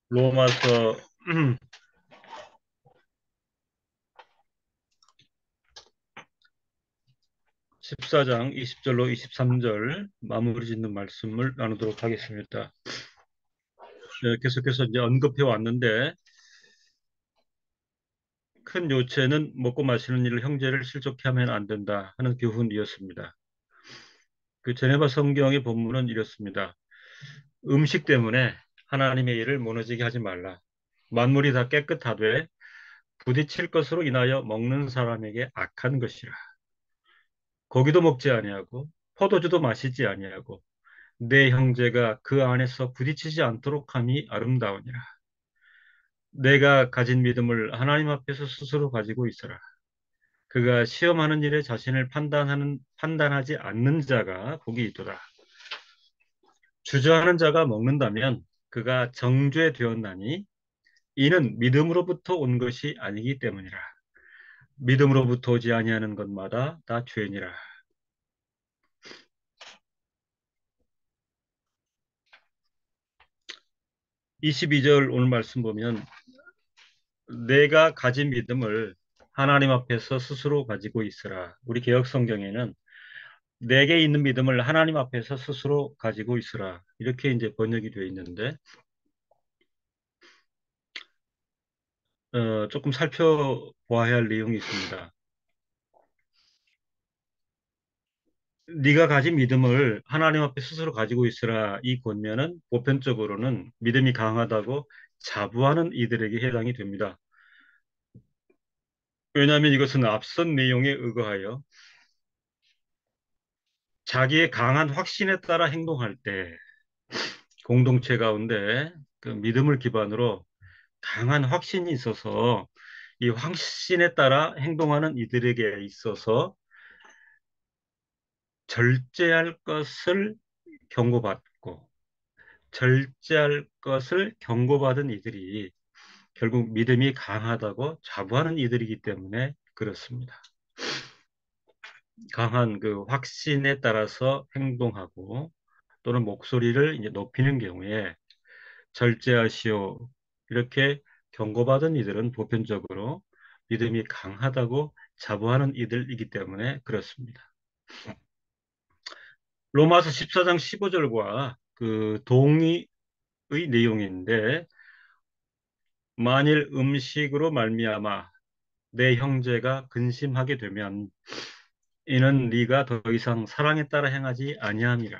로마서 14장 20절로 23절 마무리 짓는 말씀을 나누도록 하겠습니다. 네, 계속해서 이제 언급해 왔는데 큰 요체는 먹고 마시는 일을 형제를 실족해 하면 안 된다 하는 교훈이었습니다. 그 제네바 성경의 본문은 이렇습니다. 음식 때문에 하나님의 일을 무너지게 하지 말라. 만물이 다 깨끗하되 부딪힐 것으로 인하여 먹는 사람에게 악한 것이라. 고기도 먹지 아니하고 포도주도 마시지 아니하고 내 형제가 그 안에서 부딪히지 않도록 함이 아름다우니라. 내가 가진 믿음을 하나님 앞에서 스스로 가지고 있어라. 그가 시험하는 일에 자신을 판단하지 않는 자가 복이 있도다. 주저하는 자가 먹는다면 그가 정죄되었나니 이는 믿음으로부터 온 것이 아니기 때문이라. 믿음으로부터 오지 아니하는 것마다 다 죄니라. 22절 오늘 말씀 보면 내가 가진 믿음을 하나님 앞에서 스스로 가지고 있으라. 우리 개역 성경에는 내게 있는 믿음을 하나님 앞에서 스스로 가지고 있으라. 이렇게 이제 번역이 되어 있는데 조금 살펴보아야 할 내용이 있습니다. 네가 가진 믿음을 하나님 앞에 스스로 가지고 있으라. 이 권면은 보편적으로는 믿음이 강하다고 자부하는 이들에게 해당이 됩니다. 왜냐하면 이것은 앞선 내용에 의거하여 자기의 강한 확신에 따라 행동할 때 공동체 가운데 그 믿음을 기반으로 강한 확신이 있어서 이 확신에 따라 행동하는 이들에게 있어서 절제할 것을 경고받고 절제할 것을 경고받은 이들이 결국 믿음이 강하다고 자부하는 이들이기 때문에 그렇습니다. 강한 그 확신에 따라서 행동하고 또는 목소리를 이제 높이는 경우에 절제하시오. 이렇게 경고받은 이들은 보편적으로 믿음이 강하다고 자부하는 이들이기 때문에 그렇습니다. 로마서 14장 15절과 그 동의의 내용인데 만일 음식으로 말미암아 내 형제가 근심하게 되면 이는 네가 더 이상 사랑에 따라 행하지 아니함이라.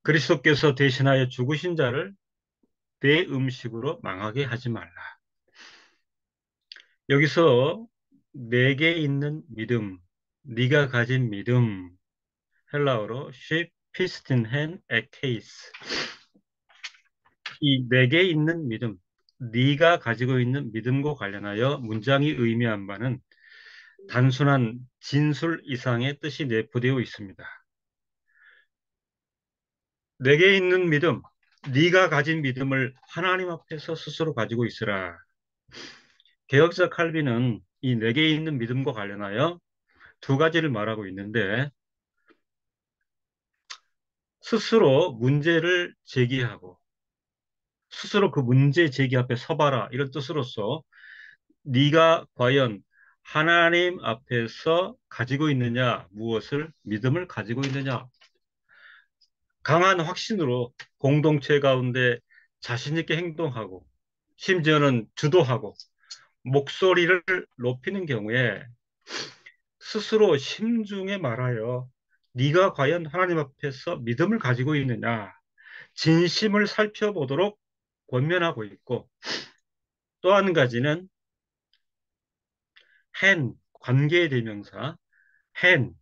그리스도께서 대신하여 죽으신 자를 내 음식으로 망하게 하지 말라. 여기서 내게 있는 믿음, 네가 가진 믿음, 헬라어로 쉽 피스틴 헨 에케이스. 이 내게 있는 믿음, 네가 가지고 있는 믿음과 관련하여 문장이 의미한 바는 단순한 진술 이상의 뜻이 내포되어 있습니다. 내게 있는 믿음, 네가 가진 믿음을 하나님 앞에서 스스로 가지고 있으라. 개혁자 칼빈은 이 내게 있는 믿음과 관련하여 두 가지를 말하고 있는데 스스로 문제를 제기하고 스스로 그 문제 제기 앞에 서봐라 이런 뜻으로서 네가 과연 하나님 앞에서 가지고 있느냐 무엇을 믿음을 가지고 있느냐 강한 확신으로 공동체 가운데 자신 있게 행동하고 심지어는 주도하고 목소리를 높이는 경우에 스스로 심중에 말하여 네가 과연 하나님 앞에서 믿음을 가지고 있느냐 진심을 살펴보도록 권면하고 있고 또 한 가지는 hen 관계 대명사 hen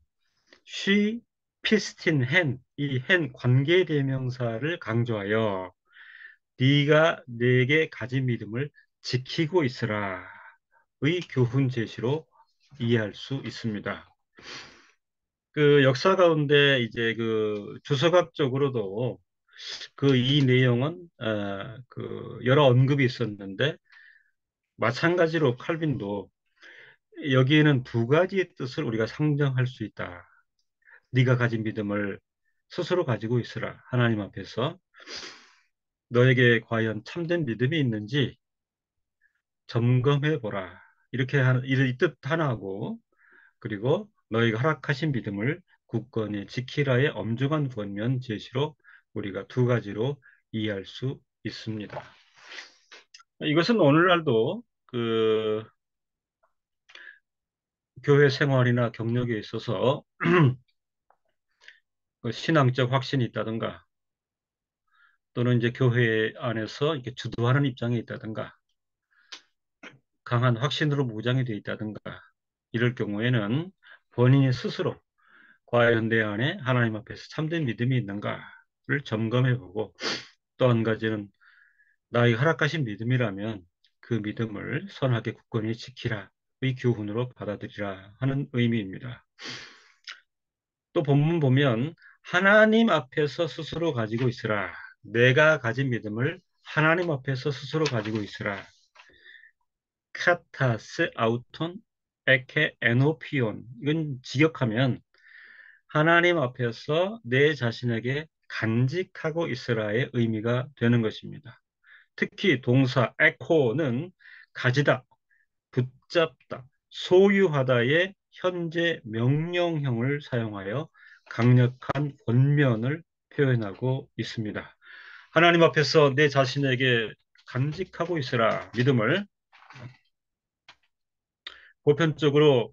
she 피스틴 hen 이 hen 관계 대명사를 강조하여 네가 내게 가진 믿음을 지키고 있으라 의 교훈 제시로 이해할 수 있습니다. 그 역사 가운데 이제 그 주석학적으로도 그 이 내용은 그 여러 언급이 있었는데 마찬가지로 칼빈도 여기에는 두 가지의 뜻을 우리가 상정할 수 있다. 네가 가진 믿음을 스스로 가지고 있으라 하나님 앞에서 너에게 과연 참된 믿음이 있는지 점검해 보라. 이렇게 하는 이 뜻 하나하고, 그리고 너희가 허락하신 믿음을 굳건히 지키라의 엄중한 권면 제시로 우리가 두 가지로 이해할 수 있습니다. 이것은 오늘날도 교회 생활이나 경력에 있어서 그 신앙적 확신이 있다든가, 또는 이제 교회 안에서 이렇게 주도하는 입장에 있다든가, 강한 확신으로 무장이 되어 있다든가, 이럴 경우에는 본인이 스스로 과연 내 안에 하나님 앞에서 참된 믿음이 있는가를 점검해보고, 또 한 가지는 나의 허락하신 믿음이라면 그 믿음을 선하게 굳건히 지키라 의 교훈으로 받아들이라 하는 의미입니다. 또 본문 보면 하나님 앞에서 스스로 가지고 있으라. 내가 가진 믿음을 하나님 앞에서 스스로 가지고 있으라. 카타스 아우톤 에케 에노피온. 이건 직역하면 하나님 앞에서 내 자신에게 간직하고 있으라의 의미가 되는 것입니다. 특히 동사 에코는 가지다, 붙잡다, 소유하다의 현재 명령형을 사용하여 강력한 권면을 표현하고 있습니다. 하나님 앞에서 내 자신에게 간직하고 있으라. 믿음을 보편적으로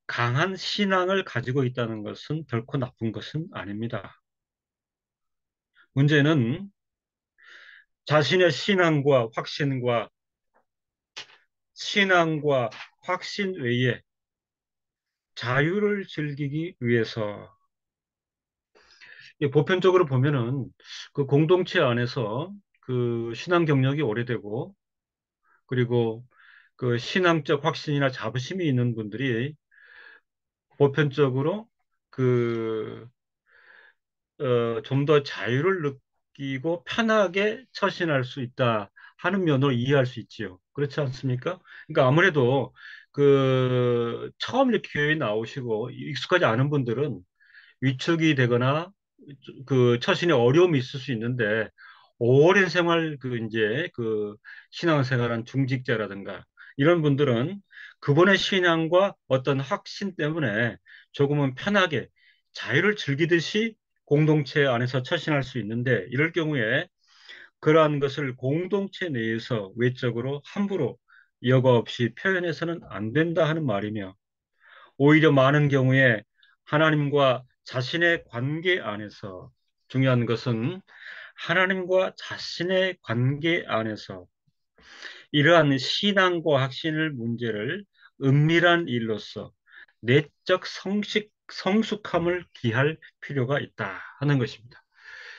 강한 신앙을 가지고 있다는 것은 결코 나쁜 것은 아닙니다. 문제는 자신의 신앙과 확신 외에 자유를 즐기기 위해서, 보편적으로 보면은 그 공동체 안에서 그 신앙 경력이 오래되고, 그리고 그 신앙적 확신이나 자부심이 있는 분들이 보편적으로 그 좀 더 자유를 느끼고 편하게 처신할 수 있다 하는 면으로 이해할 수 있지요. 그렇지 않습니까? 그러니까 아무래도 그 처음 이렇게 교회에 나오시고 익숙하지 않은 분들은 위축이 되거나 그 처신에 어려움이 있을 수 있는데, 오랜 생활 그 이제 그 신앙생활한 중직자라든가 이런 분들은 그분의 신앙과 어떤 확신 때문에 조금은 편하게 자유를 즐기듯이 공동체 안에서 처신할 수 있는데, 이럴 경우에 그러한 것을 공동체 내에서 외적으로 함부로 여과 없이 표현해서는 안 된다 하는 말이며, 오히려 많은 경우에 하나님과 자신의 관계 안에서, 중요한 것은 하나님과 자신의 관계 안에서 이러한 신앙과 확신을 문제를 은밀한 일로서 내적 성숙함을 기할 필요가 있다 하는 것입니다.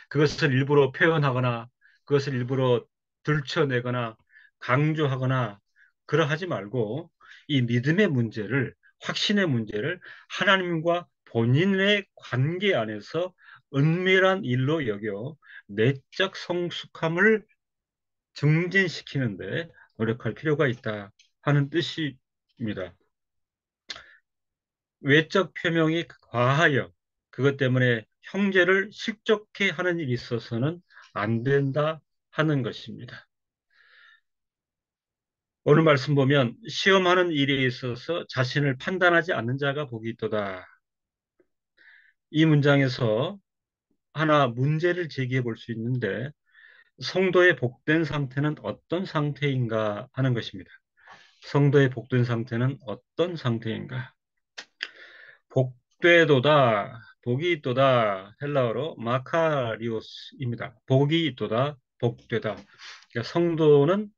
그것을 일부러 표현하거나 그것을 일부러 들춰내거나 강조하거나 그러하지 말고, 이 믿음의 문제를, 확신의 문제를 하나님과 본인의 관계 안에서 은밀한 일로 여겨 내적 성숙함을 증진시키는데 노력할 필요가 있다 하는 뜻입니다. 외적 표명이 과하여 그것 때문에 형제를 실족해 하는 일이 있어서는 안 된다 하는 것입니다. 오늘 말씀 보면 시험하는 일에 있어서 자신을 판단하지 않는 자가 복이 있도다. 이 문장에서 하나 문제를 제기해 볼 수 있는데, 성도의 복된 상태는 어떤 상태인가 하는 것입니다. 성도의 복된 상태는 어떤 상태인가? 복되도다, 복이 있도다, 헬라어로 마카리오스입니다. 복이 있도다, 복되다. 그러니까 성도는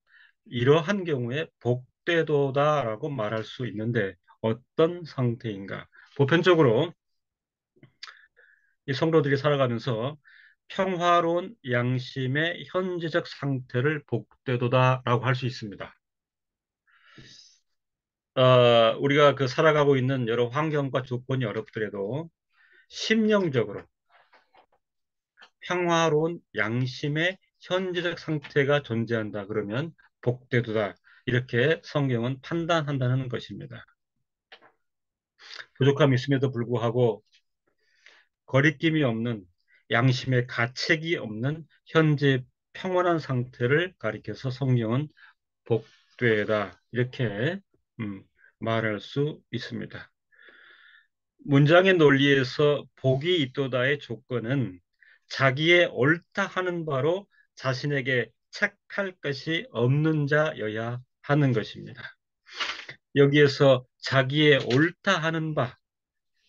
이러한 경우에 복되도다라고 말할 수 있는데, 어떤 상태인가? 보편적으로 이 성도들이 살아가면서 평화로운 양심의 현재적 상태를 복되도다라고 할 수 있습니다. 우리가 그 살아가고 있는 여러 환경과 조건이 어렵더라도 심령적으로 평화로운 양심의 현재적 상태가 존재한다 그러면 복되도다, 이렇게 성경은 판단한다는 것입니다. 부족함이 있음에도 불구하고 거리낌이 없는, 양심의 가책이 없는 현재 평온한 상태를 가리켜서 성경은 복되다 이렇게 음, 말할 수 있습니다. 문장의 논리에서 복이 있도다의 조건은 자기의 옳다 하는 바로 자신에게 책할 것이 없는 자여야 하는 것입니다. 여기에서 자기의 옳다 하는 바,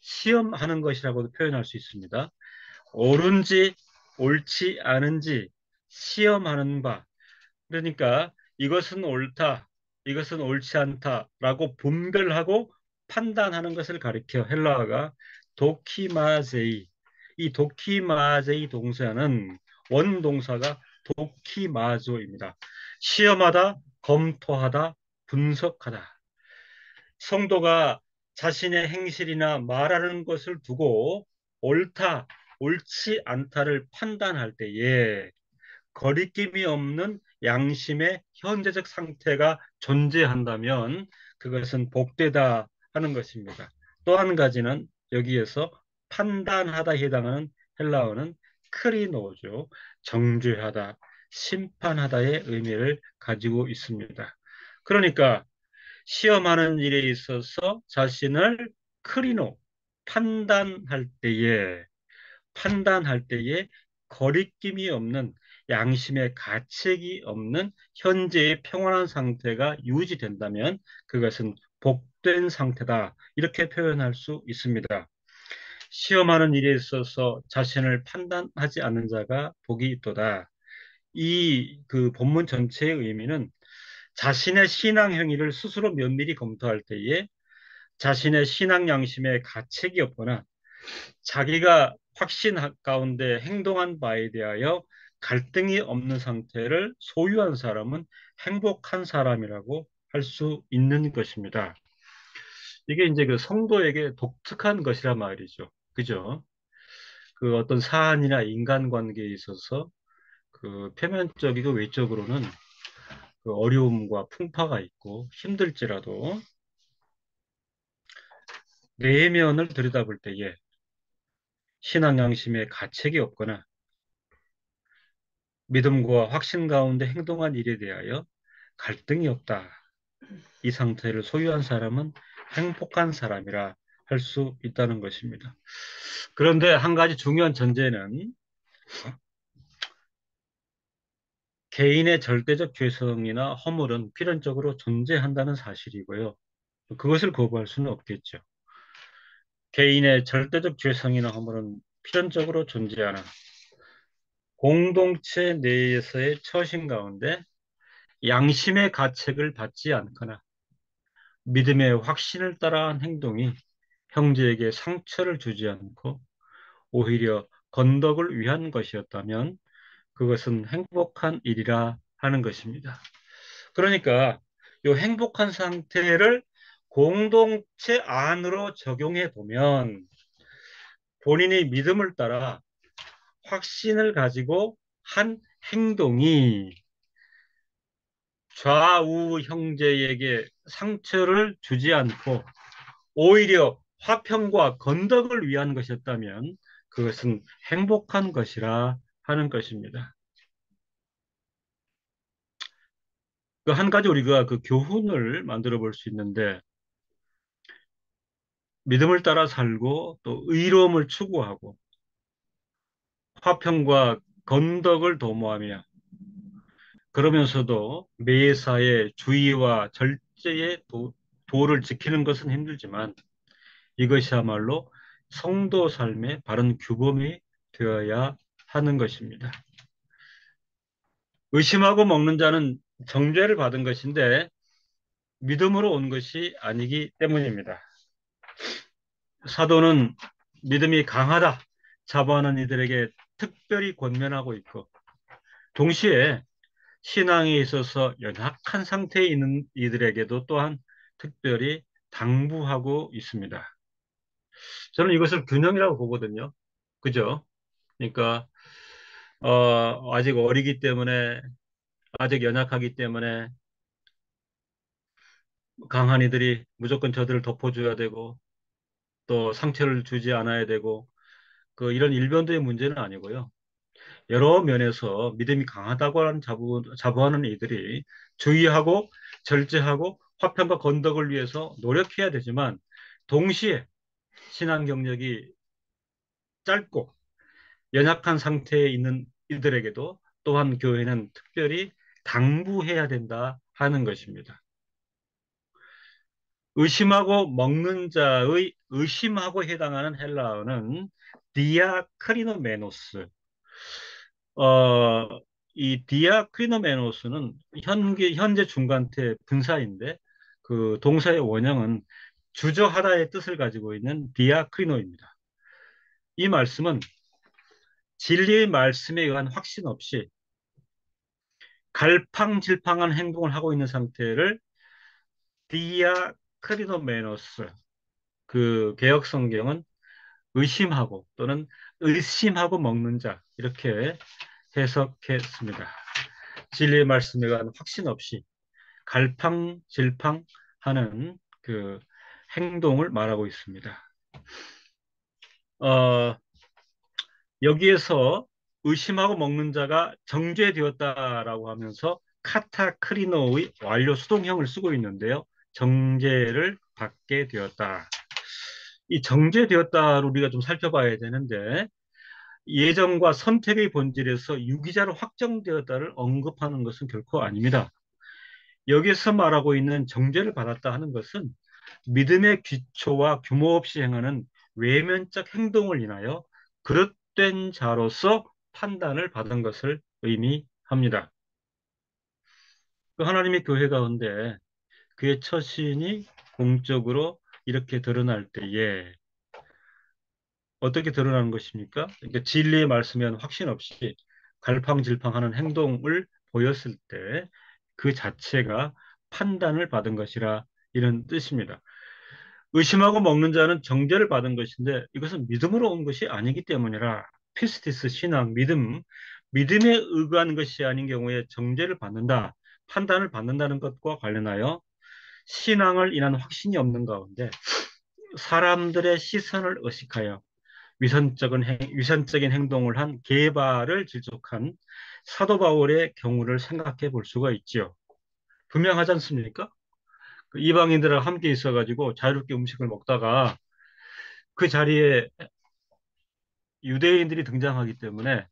시험하는 것이라고도 표현할 수 있습니다. 옳은지 옳지 않은지 시험하는 바. 그러니까 이것은 옳다, 이것은 옳지 않다라고 분별하고 판단하는 것을 가리켜 헬라어가 도키마제이. 이 도키마제이 동사는 원동사가 도키마조입니다. 시험하다, 검토하다, 분석하다. 성도가 자신의 행실이나 말하는 것을 두고 옳다, 옳지 않다를 판단할 때에 거리낌이 없는 양심의 현재적 상태가 존재한다면 그것은 복되다 하는 것입니다. 또 한 가지는 여기에서 판단하다에 해당하는 헬라어는 크리노죠. 정죄하다, 심판하다의 의미를 가지고 있습니다. 그러니까 시험하는 일에 있어서 자신을 크리노, 판단할 때에 판단할 때에 거리낌이 없는 양심의 가책이 없는 현재의 평온한 상태가 유지된다면 그것은 복된 상태다. 이렇게 표현할 수 있습니다. 시험하는 일에 있어서 자신을 판단하지 않는 자가 복이 있도다. 이 그 본문 전체의 의미는 자신의 신앙 행위를 스스로 면밀히 검토할 때에 자신의 신앙 양심에 가책이 없거나 자기가 확신 가운데 행동한 바에 대하여 갈등이 없는 상태를 소유한 사람은 행복한 사람이라고 할 수 있는 것입니다. 이게 이제 그 성도에게 독특한 것이란 말이죠. 그죠? 그 어떤 사안이나 인간관계에 있어서 그 표면적이고 외적으로는 그 어려움과 풍파가 있고 힘들지라도 내면을 들여다볼 때에 신앙 양심에 가책이 없거나 믿음과 확신 가운데 행동한 일에 대하여 갈등이 없다. 이 상태를 소유한 사람은 행복한 사람이라 할 수 있다는 것입니다. 그런데 한 가지 중요한 전제는 개인의 절대적 죄성이나 허물은 필연적으로 존재한다는 사실이고요. 그것을 거부할 수는 없겠죠. 개인의 절대적 죄성이나 허물은 필연적으로 존재하는 공동체 내에서의 처신 가운데 양심의 가책을 받지 않거나 믿음의 확신을 따라한 행동이 형제에게 상처를 주지 않고 오히려 건덕을 위한 것이었다면 그것은 행복한 일이라 하는 것입니다. 그러니까 이 행복한 상태를 공동체 안으로 적용해 보면 본인의 믿음을 따라 확신을 가지고 한 행동이 좌우 형제에게 상처를 주지 않고 오히려 화평과 건덕을 위한 것이었다면 그것은 행복한 것이라 하는 것입니다. 그 한 가지 우리가 그 교훈을 만들어 볼 수 있는데 믿음을 따라 살고 또 의로움을 추구하고 화평과 건덕을 도모하며 그러면서도 매사에 주의와 절제의 도를 지키는 것은 힘들지만 이것이야말로 성도 삶의 바른 규범이 되어야 하는 것입니다. 의심하고 먹는 자는 정죄를 받은 것인데 믿음으로 온 것이 아니기 때문입니다. 사도는 믿음이 강하다 자부하는 이들에게 특별히 권면하고 있고 동시에 신앙에 있어서 연약한 상태에 있는 이들에게도 또한 특별히 당부하고 있습니다. 저는 이것을 균형이라고 보거든요. 그죠? 그러니까 아직 어리기 때문에 아직 연약하기 때문에 강한 이들이 무조건 저들을 덮어줘야 되고 또 상처를 주지 않아야 되고 그 이런 일변도의 문제는 아니고요. 여러 면에서 믿음이 강하다고 하는 자부하는 이들이 주의하고 절제하고 화평과 건덕을 위해서 노력해야 되지만 동시에 신앙 경력이 짧고 연약한 상태에 있는 이들에게도 또한 교회는 특별히 당부해야 된다 하는 것입니다. 의심하고 먹는 자의 의심하고 해당하는 헬라어는 디아크리노메노스. 어, 이 디아크리노메노스는 현재 중간태 분사인데 그 동사의 원형은 주저하다의 뜻을 가지고 있는 디아크리노입니다. 이 말씀은 진리의 말씀에 의한 확신 없이 갈팡질팡한 행동을 하고 있는 상태를 디아크리노메노스, 그 개역 성경은 의심하고 또는 의심하고 먹는 자 이렇게 해석했습니다. 진리의 말씀에 관한 확신 없이 갈팡질팡하는 그 행동을 말하고 있습니다. 어, 여기에서 의심하고 먹는 자가 정죄되었다라고 하면서 카타크리노의 완료 수동형을 쓰고 있는데요. 정죄를 받게 되었다. 이 정죄되었다를 우리가 좀 살펴봐야 되는데 예정과 선택의 본질에서 유기자로 확정되었다를 언급하는 것은 결코 아닙니다. 여기서 말하고 있는 정죄를 받았다 하는 것은 믿음의 기초와 규모 없이 행하는 외면적 행동을 인하여 그릇된 자로서 판단을 받은 것을 의미합니다. 그 하나님의 교회 가운데 그의 처신이 공적으로 이렇게 드러날 때에 어떻게 드러나는 것입니까? 그러니까 진리의 말씀에 확신 없이 갈팡질팡하는 행동을 보였을 때 그 자체가 판단을 받은 것이라 이런 뜻입니다. 의심하고 먹는 자는 정죄를 받은 것인데 이것은 믿음으로 온 것이 아니기 때문이라 피스티스 신앙, 믿음에 의거한 것이 아닌 경우에 정죄를 받는다, 판단을 받는다는 것과 관련하여 신앙을 인한 확신이 없는 가운데 사람들의 시선을 의식하여 위선적인 행동을 한 게바를 질적한 사도 바울의 경우를 생각해 볼 수가 있지요. 분명하지 않습니까? 그 이방인들하고 함께 있어가지고 자유롭게 음식을 먹다가 그 자리에 유대인들이 등장하기 때문에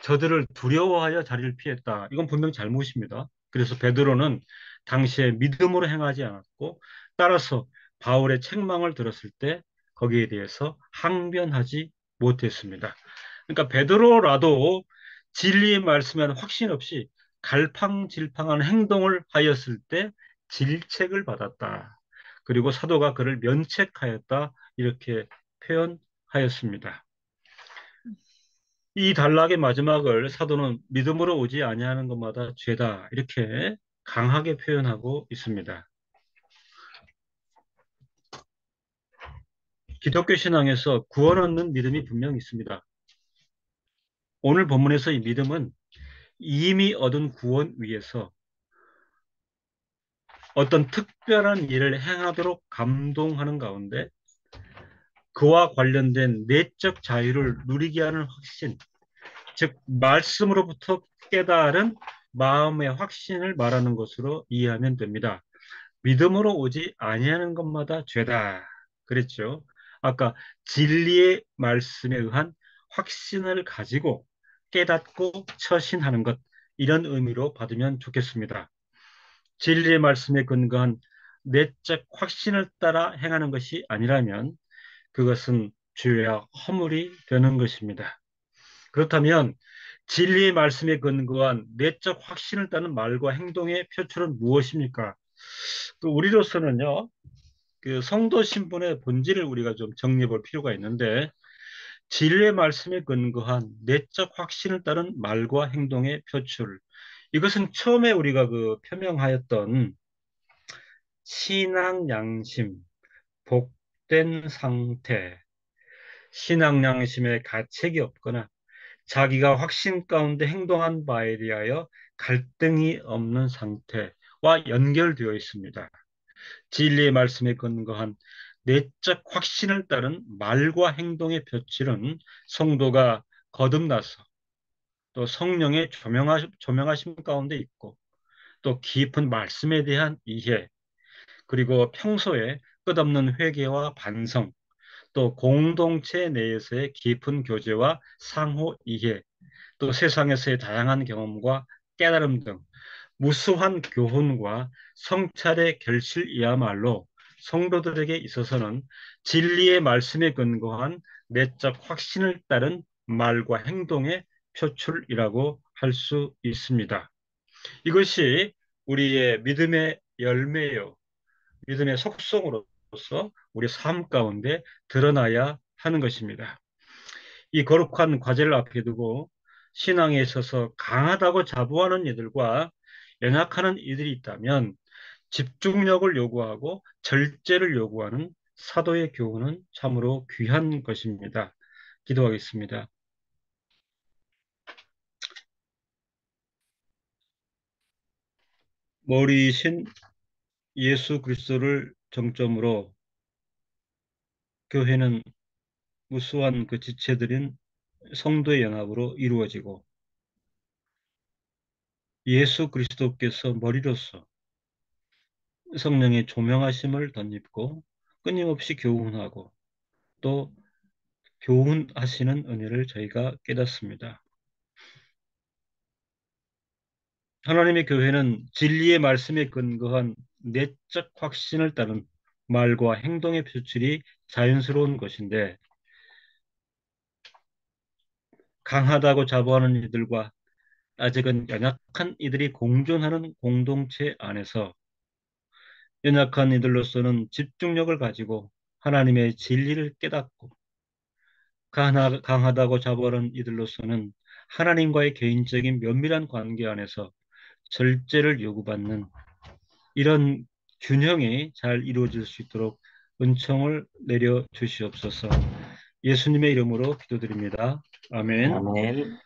저들을 두려워하여 자리를 피했다. 이건 분명 잘못입니다. 그래서 베드로는 당시에 믿음으로 행하지 않았고 따라서 바울의 책망을 들었을 때 거기에 대해서 항변하지 못했습니다. 그러니까 베드로라도 진리의 말씀에 확신 없이 갈팡질팡한 행동을 하였을 때 질책을 받았다. 그리고 사도가 그를 면책하였다. 이렇게 표현하였습니다. 이 단락의 마지막을 사도는 믿음으로 오지 아니하는 것마다 죄다 이렇게 강하게 표현하고 있습니다. 기독교 신앙에서 구원 얻는 믿음이 분명히 있습니다. 오늘 본문에서 이 믿음은 이미 얻은 구원 위에서 어떤 특별한 일을 행하도록 감동하는 가운데 그와 관련된 내적 자유를 누리게 하는 확신, 즉 말씀으로부터 깨달은 마음의 확신을 말하는 것으로 이해하면 됩니다. 믿음으로 오지 아니하는 것마다 죄다. 그랬죠. 아까 진리의 말씀에 의한 확신을 가지고 깨닫고 처신하는 것, 이런 의미로 받으면 좋겠습니다. 진리의 말씀에 근거한 내적 확신을 따라 행하는 것이 아니라면 그것은 죄와 허물이 되는 것입니다. 그렇다면 진리의 말씀에 근거한 내적 확신을 따른 말과 행동의 표출은 무엇입니까? 그 우리로서는요, 그 성도 신분의 본질을 우리가 좀 정리해 볼 필요가 있는데, 진리의 말씀에 근거한 내적 확신을 따른 말과 행동의 표출. 이것은 처음에 우리가 그 표명하였던 신앙 양심, 복된 상태, 신앙 양심에 가책이 없거나 자기가 확신 가운데 행동한 바에 대하여 갈등이 없는 상태와 연결되어 있습니다. 진리의 말씀에 근거한 내적 확신을 따른 말과 행동의 표출은 성도가 거듭나서 또 성령의 조명하심 가운데 있고, 또 깊은 말씀에 대한 이해, 그리고 평소에 끝없는 회개와 반성, 또 공동체 내에서의 깊은 교제와 상호 이해, 또 세상에서의 다양한 경험과 깨달음 등 무수한 교훈과 성찰의 결실이야말로 성도들에게 있어서는 진리의 말씀에 근거한 내적 확신을 따른 말과 행동의 표출이라고 할 수 있습니다. 이것이 우리의 믿음의 열매요, 믿음의 속성으로서 우리 삶 가운데 드러나야 하는 것입니다. 이 거룩한 과제를 앞에 두고 신앙에 있어서 강하다고 자부하는 이들과 연약하는 이들이 있다면 집중력을 요구하고 절제를 요구하는 사도의 교훈은 참으로 귀한 것입니다. 기도하겠습니다. 머리이신 예수 그리스도를 정점으로 교회는 무수한 그 지체들인 성도의 연합으로 이루어지고, 예수 그리스도께서 머리로서 성령의 조명하심을 덧입고 끊임없이 교훈하고 또 교훈하시는 은혜를 저희가 깨닫습니다. 하나님의 교회는 진리의 말씀에 근거한 내적 확신을 따른 말과 행동의 표출이 자연스러운 것인데, 강하다고 자부하는 이들과 아직은 연약한 이들이 공존하는 공동체 안에서 연약한 이들로서는 집중력을 가지고 하나님의 진리를 깨닫고, 강하다고 자부하는 이들로서는 하나님과의 개인적인 면밀한 관계 안에서 절제를 요구받는 이런 균형이 잘 이루어질 수 있도록 은총을 내려 주시옵소서. 예수님의 이름으로 기도드립니다. 아멘. 아멘.